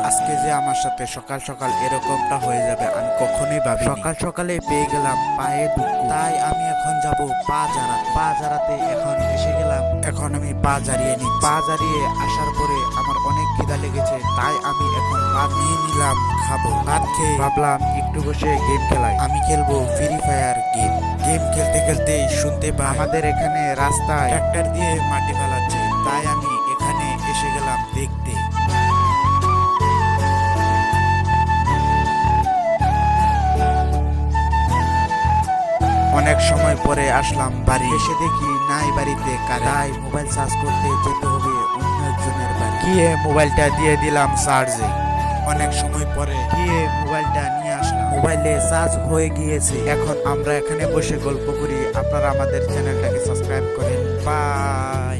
আজকে যে আমার সাথে সকাল সকাল এরকমটা হয়ে যাবে আমি কখনোই ভাবিনি। সকাল সকালে পেয়ে গেলাম পায়ে দুঃখ, তাই আমি এখন যাব পা জারাতে এখন এসে গেলাম। এখন আমি পা জারিয়ে নি, পা জারিয়ে আসার পরে আমার অনেক খিদা লেগেছে, তাই আমি এখন ভাত নিয়ে নিলাম খাবো। ভাত খেয়ে ভাবলাম একটু বসে গেম খেলাই। আমি খেলবো ফ্রি ফায়ার গেম। গেম খেলতে খেলতেই শুনতে পাই আমাদের এখানে রাস্তায় ট্রাক্টর দিয়ে মাটি ফেলাচ্ছে, তাই আমি এখানে এসে গেলাম দেখতে। অনেক সময় পরে আসলাম বাড়ি, এসে দেখি নাই বাড়িতে তাই মোবাইল চার্জ করতে যেতে হবে অন্য একজনের বাড়ি। গিয়ে মোবাইলটা দিয়ে দিলাম চার্জে। অনেক সময় পরে গিয়ে মোবাইলটা নিয়ে আসলাম, মোবাইলে চার্জ হয়ে গিয়েছে। এখন আমরা এখানে বসে গল্প করি। আপনারা আমাদের চ্যানেলটাকে সাবস্ক্রাইব করেন। বাই।